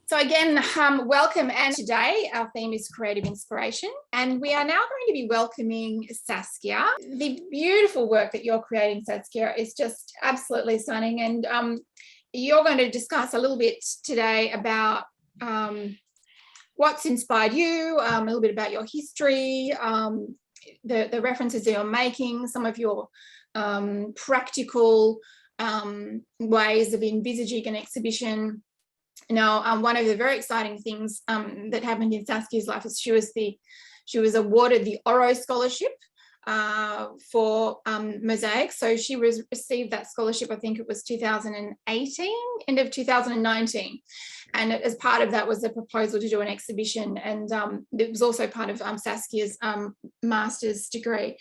So again, welcome. And today our theme is creative inspiration. And we are now going to be welcoming Saskia. The beautiful work that you're creating, Saskia, is just absolutely stunning. And you're going to discuss a little bit today about what's inspired you, a little bit about your history, the references that you're making, some of your practical ways of envisaging an exhibition. Now, one of the very exciting things that happened in Saskia's life is she was awarded the Oro Scholarship for mosaic. So she received that scholarship, I think it was 2018, end of 2019. And as part of that was a proposal to do an exhibition. And it was also part of Saskia's master's degree.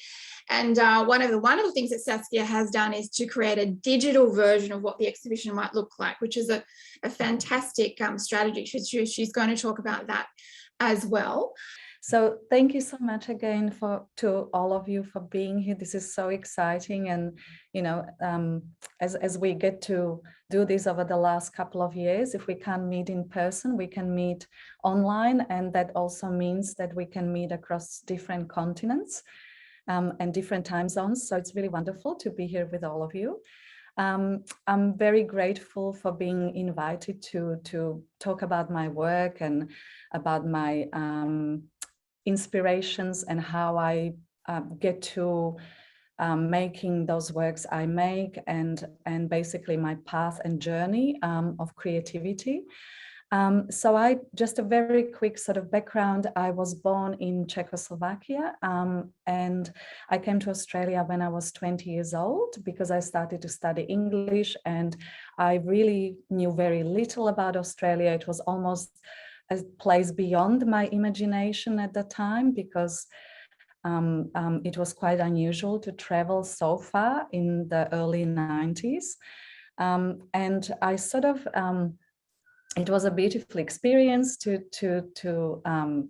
And one of the wonderful things that Saskia has done is to create a digital version of what the exhibition might look like, which is a fantastic strategy. She's going to talk about that as well. So thank you so much again to all of you for being here. This is so exciting. And, you know, as we get to do this over the last couple of years, if we can't meet in person, we can meet online. And that also means that we can meet across different continents and different time zones. So it's really wonderful to be here with all of you. I'm very grateful for being invited to talk about my work and about my inspirations and how I get to making those works I make and basically my path and journey of creativity. So I just a very quick sort of background. I was born in Czechoslovakia and I came to Australia when I was 20 years old because I started to study English and I really knew very little about Australia. It was almost a place beyond my imagination at the time because it was quite unusual to travel so far in the early 90s. And I sort of, it was a beautiful experience to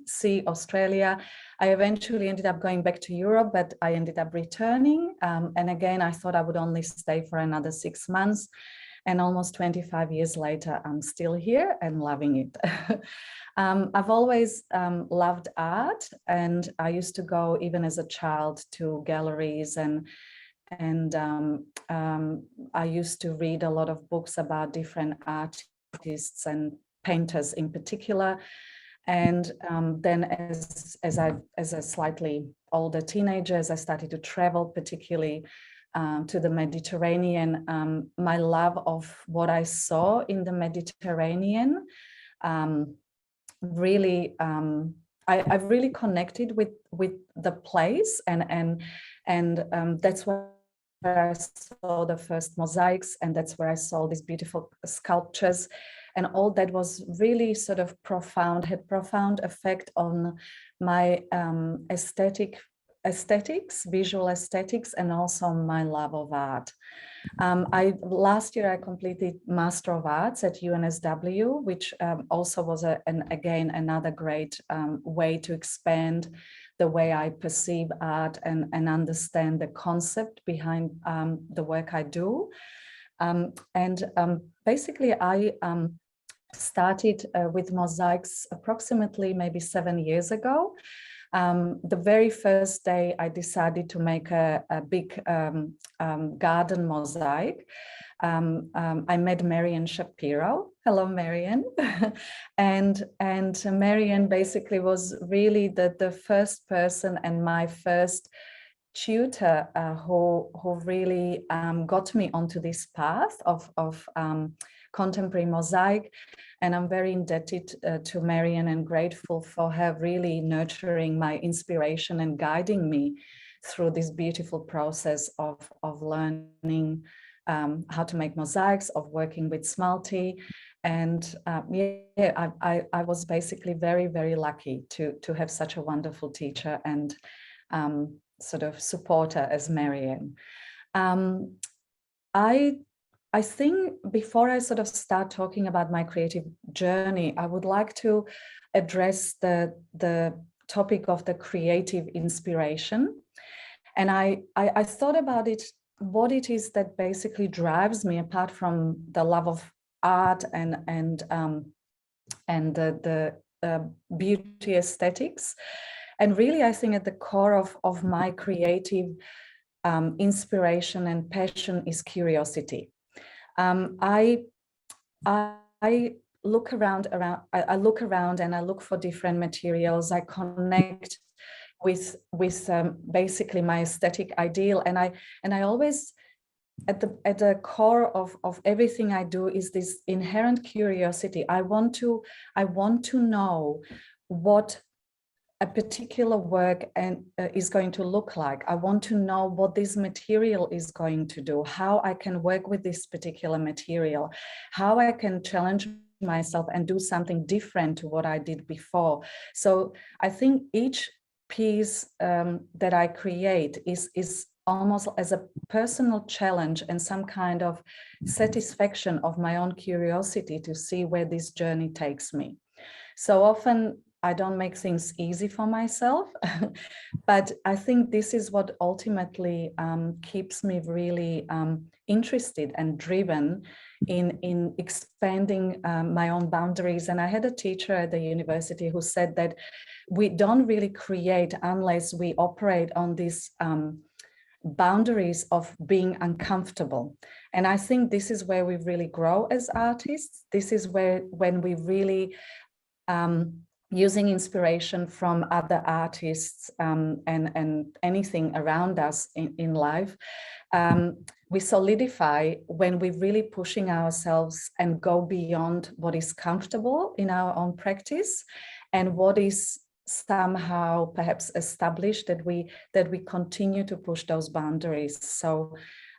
see Australia. I eventually ended up going back to Europe, but I ended up returning. And again, I thought I would only stay for another 6 months. And almost 25 years later, I'm still here and loving it. I've always loved art, and I used to go even as a child to galleries and I used to read a lot of books about different artists and painters in particular. And then as a slightly older teenager, as I started to travel, particularly to the Mediterranean, my love of what I saw in the Mediterranean really, I've really connected with the place, and that's where I saw the first mosaics, and that's where I saw these beautiful sculptures, and all that was really sort of profound, had profound effect on my aesthetics, visual aesthetics, and also my love of art. Last year I completed Master of Arts at UNSW, which also was again another great way to expand the way I perceive art and understand the concept behind the work I do. Basically I started with mosaics approximately maybe 7 years ago. The very first day I decided to make a big garden mosaic. I met Marian Shapiro. Hello, Marian. and Marian basically was really the first person and my first tutor who really got me onto this path of contemporary mosaic. And I'm very indebted to Marian and grateful for her really nurturing my inspiration and guiding me through this beautiful process of learning how to make mosaics, of working with Smalti. And I was basically very, very lucky to have such a wonderful teacher and sort of supporter as Marian. I think before I sort of start talking about my creative journey, I would like to address the topic of the creative inspiration. And I thought about it, what it is that basically drives me apart from the love of art and and the beauty aesthetics. And really, I think at the core of my creative inspiration and passion is curiosity. I look around and I look for different materials. I connect with basically my aesthetic ideal, and I always, at the core of everything I do is this inherent curiosity. I want to know what a particular work is going to look like. I want to know what this material is going to do, how I can work with this particular material, how I can challenge myself and do something different to what I did before. So I think each piece that I create is almost as a personal challenge and some kind of satisfaction of my own curiosity to see where this journey takes me. So often I don't make things easy for myself, but I think this is what ultimately keeps me really interested and driven in expanding my own boundaries. And I had a teacher at the university who said that we don't really create unless we operate on these boundaries of being uncomfortable. And I think this is where we really grow as artists. This is when we really using inspiration from other artists and anything around us in life, we solidify when we're really pushing ourselves and go beyond what is comfortable in our own practice and what is somehow perhaps established, that we continue to push those boundaries. So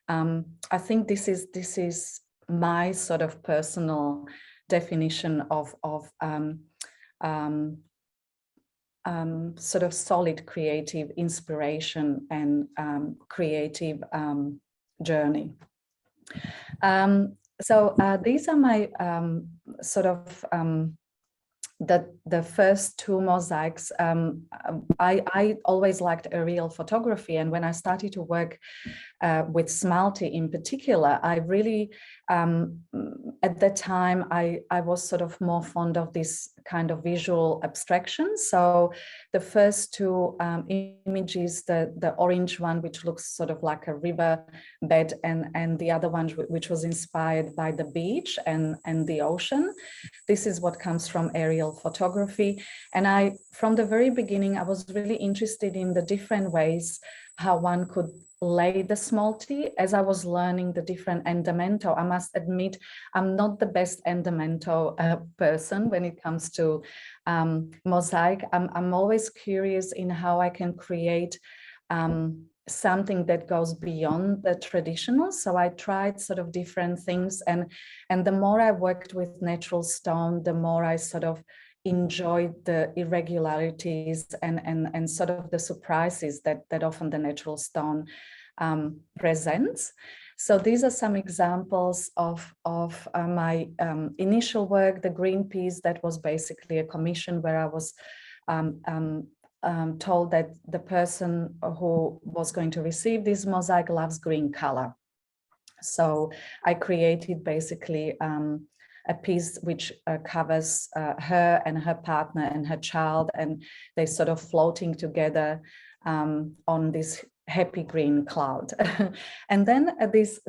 I think this is my sort of personal definition of sort of solid creative inspiration and creative journey. So these are my sort of the first two mosaics. I always liked aerial photography, and when I started to work with Smalti in particular, I really at that time I was sort of more fond of this kind of visual abstraction. So the first two images, the orange one, which looks sort of like a river bed, and the other one which was inspired by the beach and the ocean. This is what comes from aerial photography. And from the very beginning, I was really interested in the different ways how one could lay the Smalti. As I was learning the different endamento, I must admit I'm not the best endamento person when it comes to mosaic. I'm always curious in how I can create something that goes beyond the traditional. So I tried sort of different things, and the more I worked with natural stone, the more I sort of enjoyed the irregularities and sort of the surprises that often the natural stone presents. So these are some examples of my initial work. The green piece, that was basically a commission where I was told that the person who was going to receive this mosaic loves green color. So I created basically a piece which covers her and her partner and her child, and they're sort of floating together on this happy green cloud. And then this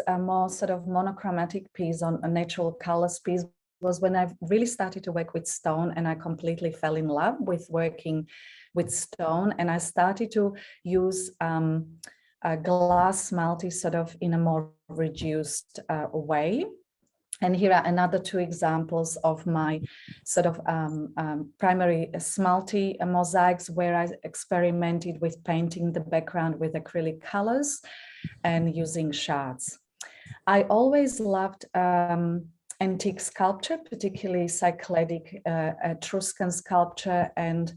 more sort of monochromatic piece on a natural colors piece was when I really started to work with stone, and I completely fell in love with working with stone, and I started to use glass Smalti sort of in a more reduced way. And here are another two examples of my sort of primary Smalti mosaics, where I experimented with painting the background with acrylic colors and using shards. I always loved antique sculpture, particularly Cycladic Etruscan sculpture. And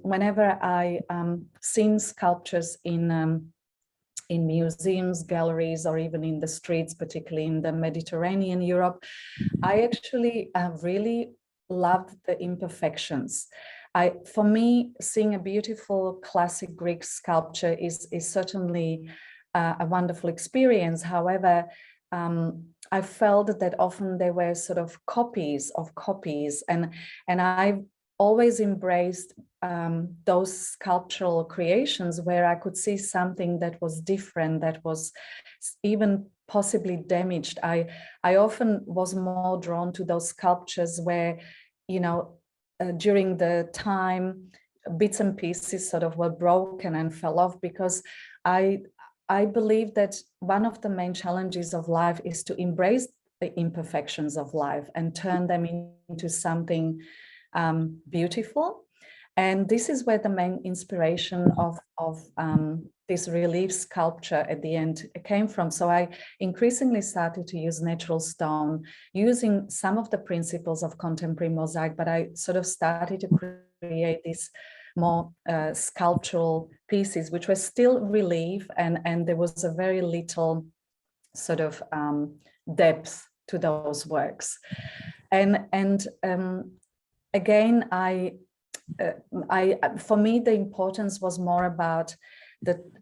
whenever I seen sculptures in museums, galleries, or even in the streets, particularly in the Mediterranean Europe, I actually really loved the imperfections. For me, seeing a beautiful classic Greek sculpture is certainly a wonderful experience. However, I felt that often they were sort of copies of copies, and I always embraced those sculptural creations where I could see something that was different, that was even possibly damaged. I often was more drawn to those sculptures where, you know, during the time, bits and pieces sort of were broken and fell off, because I believe that one of the main challenges of life is to embrace the imperfections of life and turn them into something beautiful. And this is where the main inspiration of this relief sculpture at the end came from. So I increasingly started to use natural stone, using some of the principles of contemporary mosaic, but I sort of started to create these more sculptural pieces, which were still relief, and there was a very little sort of depth to those works. And again, for me, the importance was more about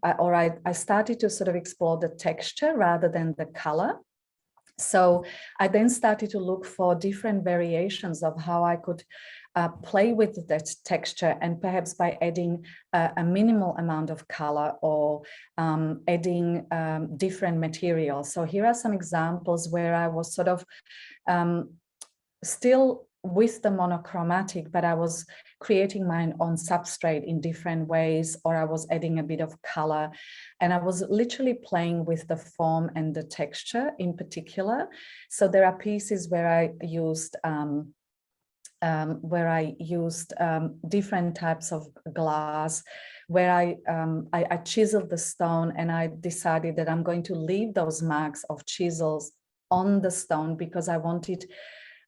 I started to sort of explore the texture rather than the color. So I then started to look for different variations of how I could play with that texture, and perhaps by adding a minimal amount of color, or adding different materials. So here are some examples where I was sort of still with the monochromatic, but I was creating my own substrate in different ways, or I was adding a bit of color, and I was literally playing with the form and the texture in particular. So there are pieces where I used different types of glass, where I chiseled the stone, and I decided that I'm going to leave those marks of chisels on the stone, because I wanted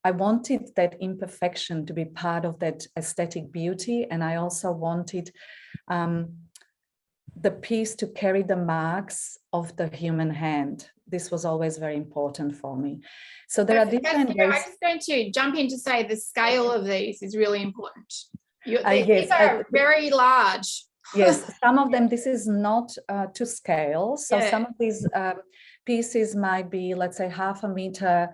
that imperfection to be part of that aesthetic beauty. And I also wanted the piece to carry the marks of the human hand. This was always very important for me. So there are different ways. I'm just going to jump in to say the scale of these is really important. Yes, these are very large. Yes, some of them, this is not to scale. So Yeah. some of these pieces might be, let's say, 1/2 meter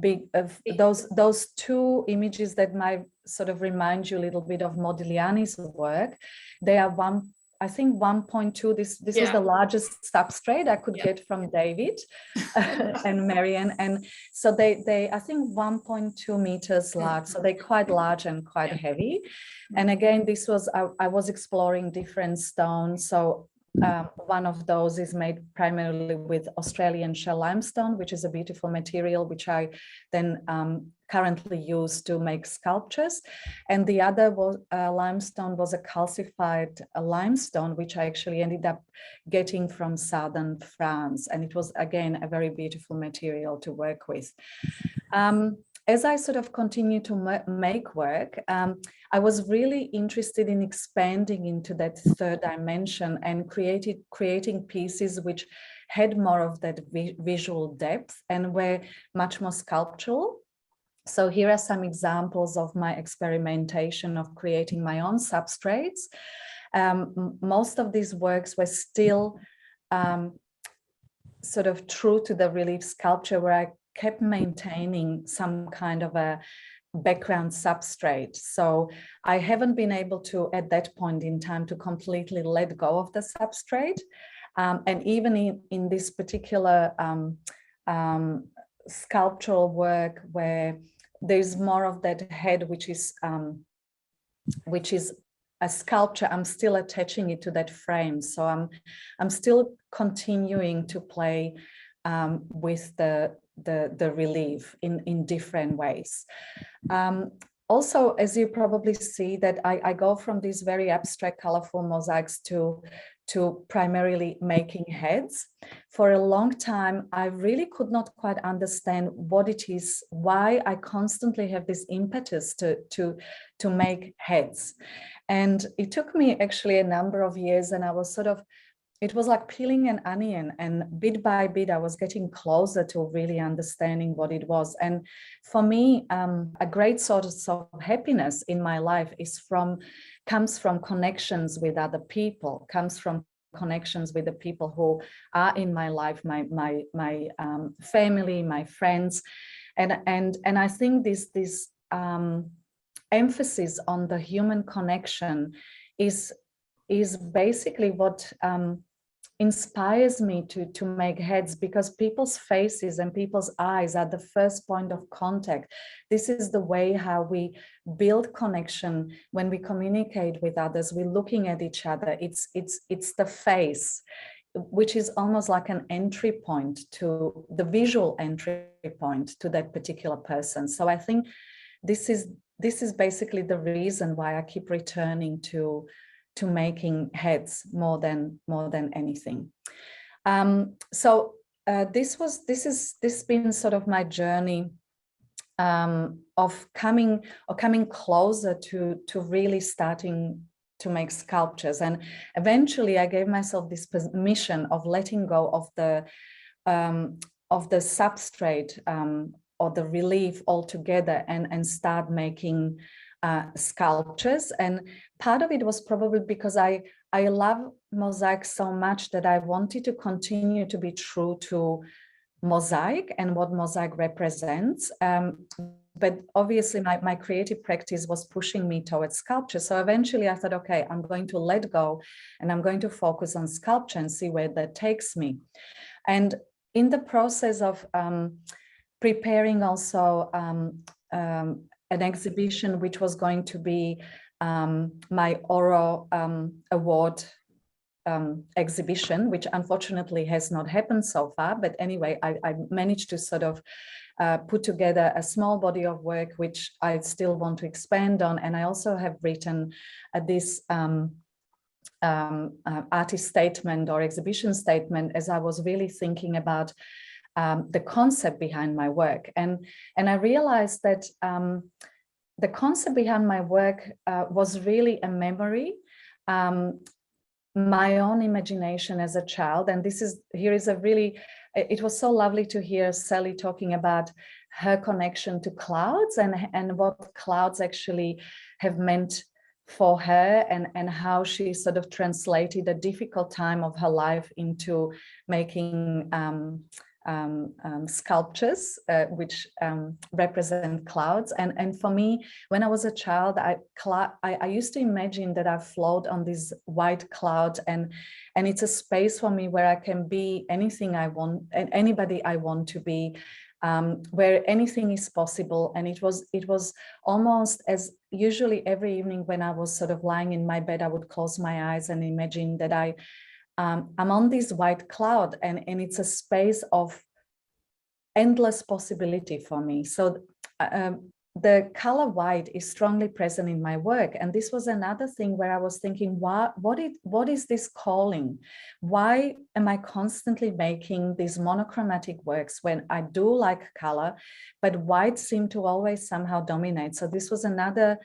big. Those two images that might sort of remind you a little bit of Modigliani's work, they are 1.2. This is the largest substrate I could get from David and Marianne, and so they I think 1.2 meters large. So they're quite large and quite heavy. And again, this was I was exploring different stones. So one of those is made primarily with Australian shell limestone, which is a beautiful material, which I then currently use to make sculptures. And the other limestone was a calcified limestone, which I actually ended up getting from southern France. And it was, again, a very beautiful material to work with. As I sort of continue to make work, I was really interested in expanding into that third dimension and creating pieces which had more of that visual depth and were much more sculptural. So here are some examples of my experimentation of creating my own substrates. Most of these works were still sort of true to the relief sculpture, where I kept maintaining some kind of a background substrate. So I haven't been able to, at that point in time, to completely let go of the substrate. And even in this particular sculptural work, where there's more of that head, which is a sculpture, I'm still attaching it to that frame. So I'm still continuing to play with the relief in different ways. Also, as you probably see, that I go from these very abstract, colorful mosaics to primarily making heads. For a long time, I really could not quite understand what it is, why I constantly have this impetus to make heads. And it took me actually a number of years, and I was sort of, it was like peeling an onion, and bit by bit, I was getting closer to really understanding what it was. And for me, a great source of happiness in my life comes from connections with other people, comes from connections with the people who are in my life, my family, my friends, and I think this emphasis on the human connection is basically what inspires me to make heads, because people's faces and people's eyes are the first point of contact. This is the way how we build connection. When we communicate with others, we're looking at each other. It's the face, which is almost like an entry point, to the visual entry point to that particular person. So I think this is basically the reason why I keep returning to making heads more than anything. So this has been sort of my journey of coming closer to really starting to make sculptures. And eventually I gave myself this mission of letting go of the substrate or the relief altogether and start making sculptures. And part of it was probably because I love mosaic so much that I wanted to continue to be true to mosaic and what mosaic represents. But obviously my creative practice was pushing me towards sculpture. So eventually I thought, okay, I'm going to let go and I'm going to focus on sculpture and see where that takes me. And in the process of preparing also an exhibition, which was going to be my Oro Award exhibition, which unfortunately has not happened so far. But anyway, I managed to sort of put together a small body of work, which I still want to expand on. And I also have written this artist statement or exhibition statement, as I was really thinking about the concept behind my work. And I realized that the concept behind my work was really a memory, my own imagination as a child. And it was so lovely to hear Sally talking about her connection to clouds and what clouds actually have meant for her, and how she sort of translated a difficult time of her life into making sculptures which represent clouds. And for me, when I was a child, I used to imagine that I float on this white cloud, and it's a space for me where I can be anything I want and anybody I want to be, where anything is possible. And it was almost as usually every evening when I was sort of lying in my bed, I would close my eyes and imagine that I'm on this white cloud, and it's a space of endless possibility for me. So the color white is strongly present in my work. And this was another thing where I was thinking, what is this calling? Why am I constantly making these monochromatic works when I do like color, but white seemed to always somehow dominate? So this was another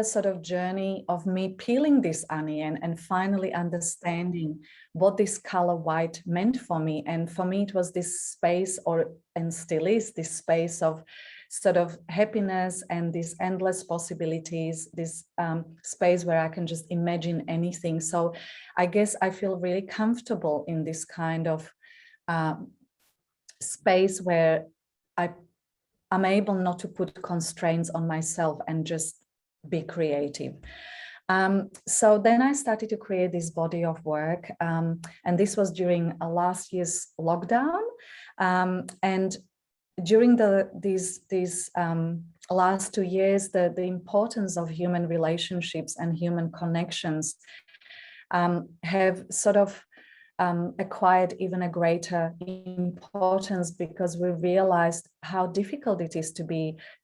sort of journey of me peeling this onion and finally understanding what this color white meant for me. And for me, it was this space, and still is this space of sort of happiness and these endless possibilities, this space where I can just imagine anything. So I guess I feel really comfortable in this kind of space where I'm able not to put constraints on myself and just be creative. So then I started to create this body of work, and this was during last year's lockdown. And during these last 2 years, the importance of human relationships and human connections have sort of acquired even a greater importance, because we realized how difficult it is to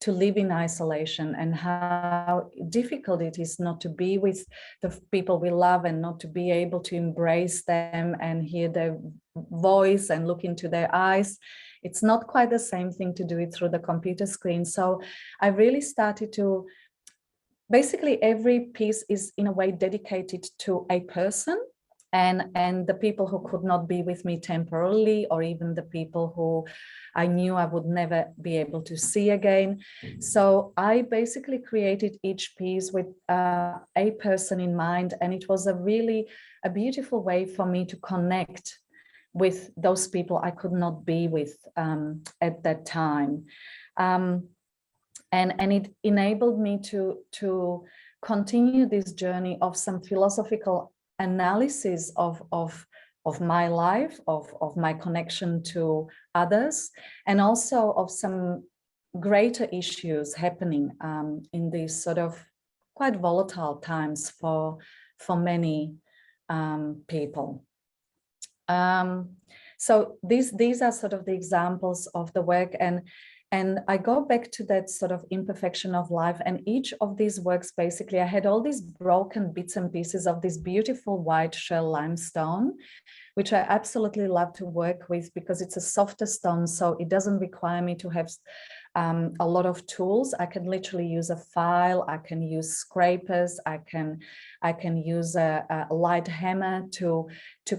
live in isolation, and how difficult it is not to be with the people we love and not to be able to embrace them and hear their voice and look into their eyes. It's not quite the same thing to do it through the computer screen. So I really started to, basically every piece is in a way dedicated to a person. and the people who could not be with me temporarily, or even the people who I knew I would never be able to see again. So I basically created each piece with a person in mind, and it was a beautiful way for me to connect with those people I could not be with at that time. And it enabled me to continue this journey of some philosophical analysis of my life, of my connection to others, and also of some greater issues happening in these sort of quite volatile times for many people. So these are sort of the examples of the work, and I go back to that sort of imperfection of life. And each of these works, basically, I had all these broken bits and pieces of this beautiful white shell limestone, which I absolutely love to work with because it's a softer stone, so it doesn't require me to have a lot of tools. I can literally use a file, I can use scrapers, I can use a light hammer to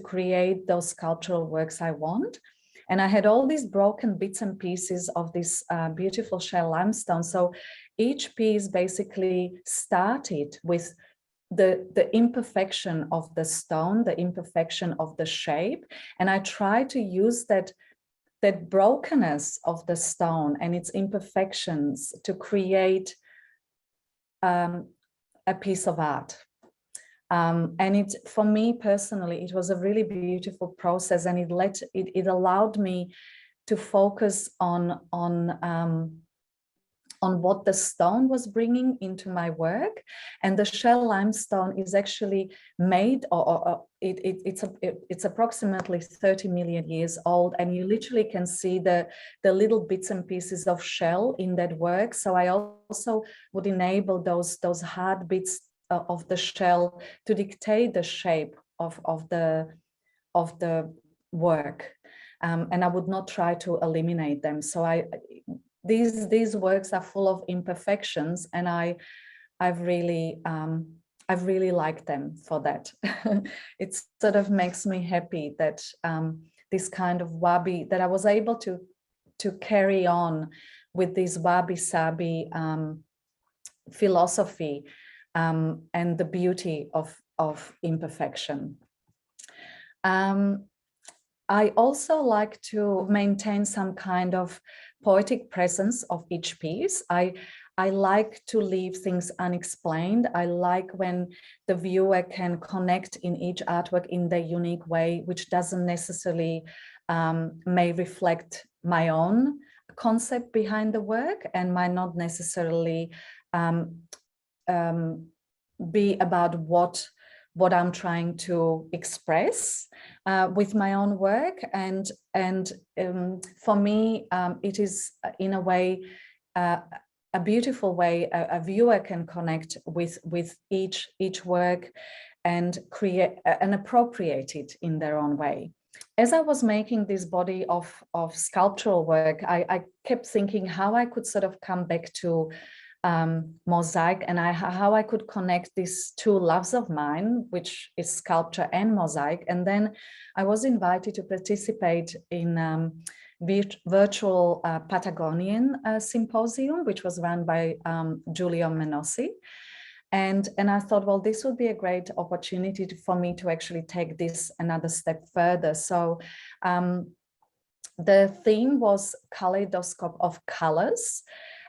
create those sculptural works I want. And I had all these broken bits and pieces of this beautiful shell limestone. So each piece basically started with the imperfection of the stone, the imperfection of the shape. And I try to use that brokenness of the stone and its imperfections to create a piece of art. And for me personally, it was a really beautiful process, and it allowed me to focus on what the stone was bringing into my work. And the shell limestone is actually made, it's approximately 30 million years old, and you literally can see the little bits and pieces of shell in that work. So I also would enable those hard bits of the shell to dictate the shape of the work, and I would not try to eliminate them. So these works are full of imperfections, and I've really liked them for that. It sort of makes me happy that this kind of wabi, that I was able to carry on with this wabi-sabi philosophy and the beauty of imperfection. I also like to maintain some kind of poetic presence of each piece. I like to leave things unexplained. I like when the viewer can connect in each artwork in their unique way, which doesn't necessarily may reflect my own concept behind the work, and might not necessarily be about what I'm trying to express with my own work. And for me, it is in a way a beautiful way a viewer can connect with each work and create and appropriate it in their own way. As I was making this body of sculptural work, I kept thinking how I could sort of come back to mosaic, and how I could connect these two loves of mine, which is sculpture and mosaic. And then I was invited to participate in virtual Patagonian symposium, which was run by Giulio Menossi. And I thought, well, this would be a great opportunity for me to actually take this another step further. So the theme was kaleidoscope of colors.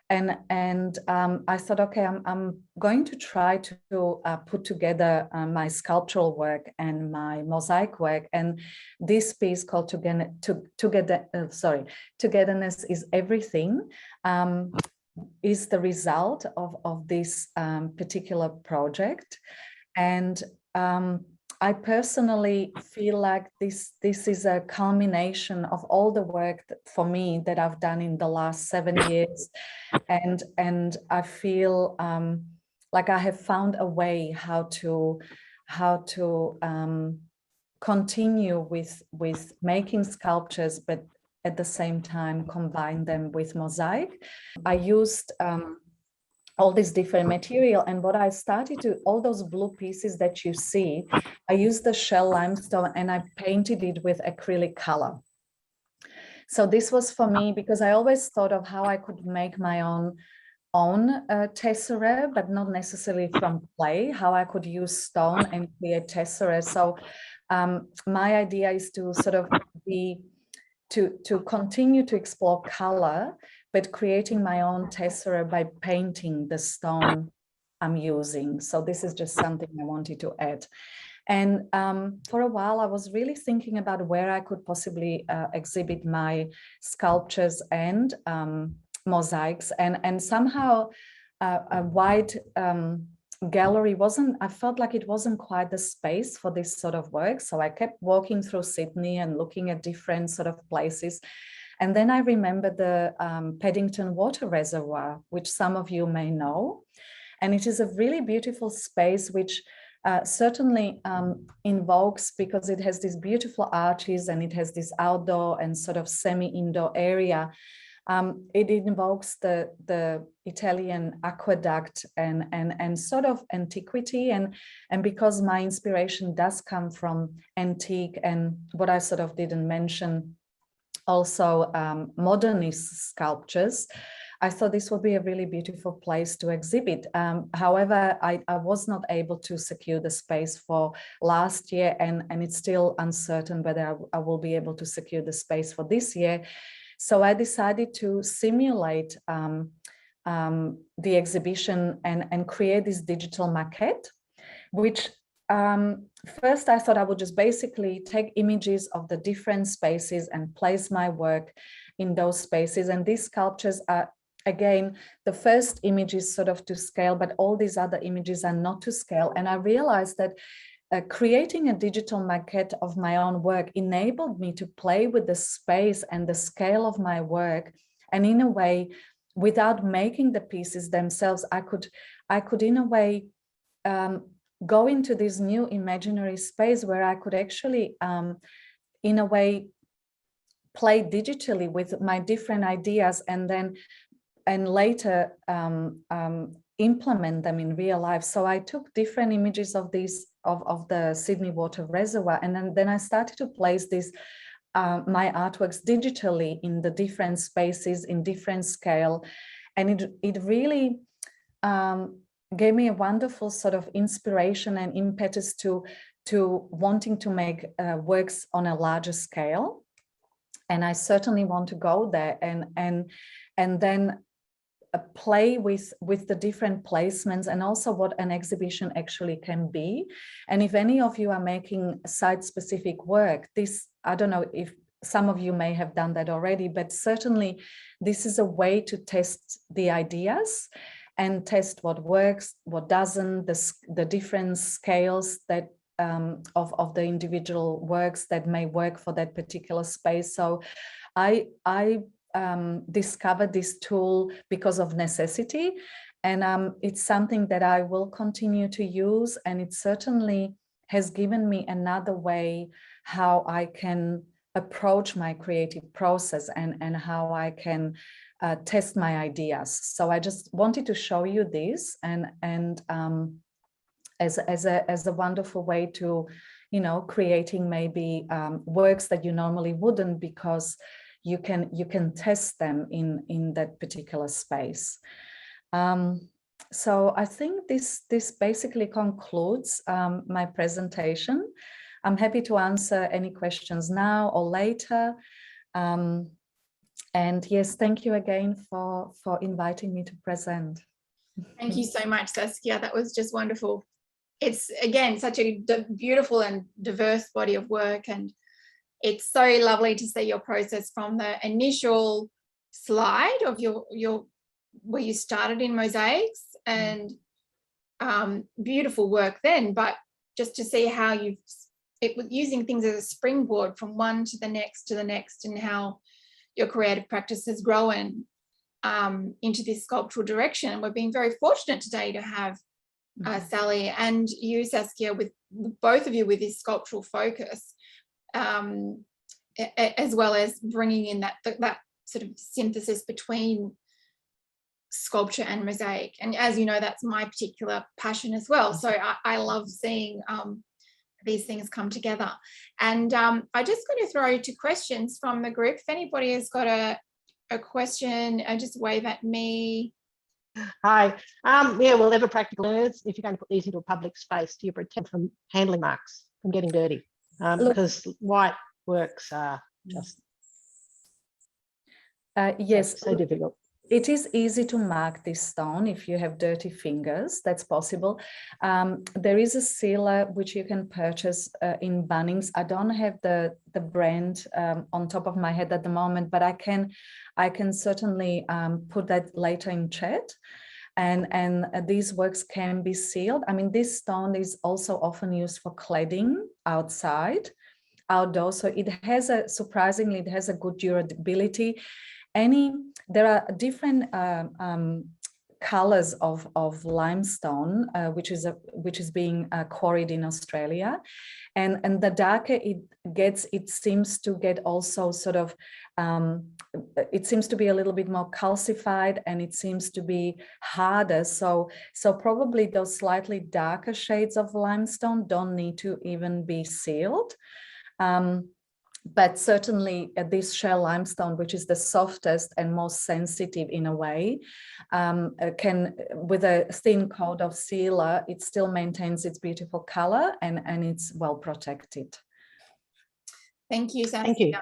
And I thought, okay, I'm going to try to put together my sculptural work and my mosaic work. And this piece called Togetherness is Everything is the result of this particular project. And I personally feel like this is a culmination of all the work for me that I've done in the last 7 years, and I feel like I have found a way how to continue with making sculptures, but at the same time combine them with mosaic. I used all this different material. And what I started to, all those blue pieces that you see, I used the shell limestone and I painted it with acrylic color. So this was for me, because I always thought of how I could make my own tesserae, but not necessarily from clay, how I could use stone and create tesserae. So my idea is to sort of to continue to explore color, but creating my own tesserae by painting the stone I'm using. So this is just something I wanted to add. And for a while, I was really thinking about where I could possibly exhibit my sculptures and mosaics, and somehow a wide gallery I felt like it wasn't quite the space for this sort of work. So I kept walking through Sydney and looking at different sort of places. And then I remember the Paddington water reservoir, which some of you may know. And it is a really beautiful space, which certainly invokes, because it has these beautiful arches and it has this outdoor and sort of semi-indoor area. It invokes the Italian aqueduct and sort of antiquity, and because my inspiration does come from antique, and what I sort of didn't mention, also modernist sculptures, I thought this would be a really beautiful place to exhibit. However, I was not able to secure the space for last year, and it's still uncertain whether I will be able to secure the space for this year. So I decided to simulate the exhibition and create this digital maquette, which first I thought I would just basically take images of the different spaces and place my work in those spaces. And these sculptures are, again, the first image is sort of to scale, but all these other images are not to scale. And I realized that creating a digital maquette of my own work enabled me to play with the space and the scale of my work. And in a way, without making the pieces themselves, I could in a way go into this new imaginary space where I could actually, in a way, play digitally with my different ideas, and later implement them in real life. So I took different images of these of the Sydney water reservoir, and then I started to place these my artworks digitally in the different spaces in different scale, and it really gave me a wonderful sort of inspiration and impetus to wanting to make works on a larger scale. And I certainly want to go there and then play with the different placements, and also what an exhibition actually can be. And if any of you are making site-specific work, this, I don't know if some of you may have done that already, but certainly this is a way to test the ideas and test what works, what doesn't, the different scales that of the individual works that may work for that particular space. So I discovered this tool because of necessity, and it's something that I will continue to use, and it certainly has given me another way how I can approach my creative process and how I can test my ideas. So I just wanted to show you this, and as a wonderful way to, you know, creating maybe works that you normally wouldn't, because you can test them in that particular space. So I think this basically concludes my presentation. I'm happy to answer any questions now or later. And yes, thank you again for inviting me to present. Thank you so much, Saskia. That was just wonderful. It's, again, such a beautiful and diverse body of work, and it's so lovely to see your process from the initial slide of your where you started in mosaics, and beautiful work then, but just to see how you've using things as a springboard from one to the next, and how your creative practice has grown into this sculptural direction. And we're being very fortunate today to have Sally and you, Saskia, with both of you with this sculptural focus, as well as bringing in that sort of synthesis between sculpture and mosaic. And as you know, that's my particular passion as well. So I love seeing these things come together. And I just going to throw to questions from the group. If anybody has got a question, just wave at me. Hi. Yeah, well, ever practical nerds, if you're going to put these into a public space, do you protect from handling marks from getting dirty? Because white works are just yes, so difficult. It is easy to mark this stone if you have dirty fingers. That's possible. There is a sealer which you can purchase in Bunnings. I don't have the brand on top of my head at the moment, but I can certainly put that later in chat. And these works can be sealed. I mean, this stone is also often used for cladding outdoors. So it has surprisingly, it has a good durability. There are different colors of limestone, which is being quarried in Australia, and the darker it gets, it seems to get also sort of it seems to be a little bit more calcified, and it seems to be harder. So probably those slightly darker shades of limestone don't need to even be sealed. But certainly this shell limestone, which is the softest and most sensitive in a way, can, with a thin coat of sealer, it still maintains its beautiful color and it's well protected. Thank you, Saskia. Thank you.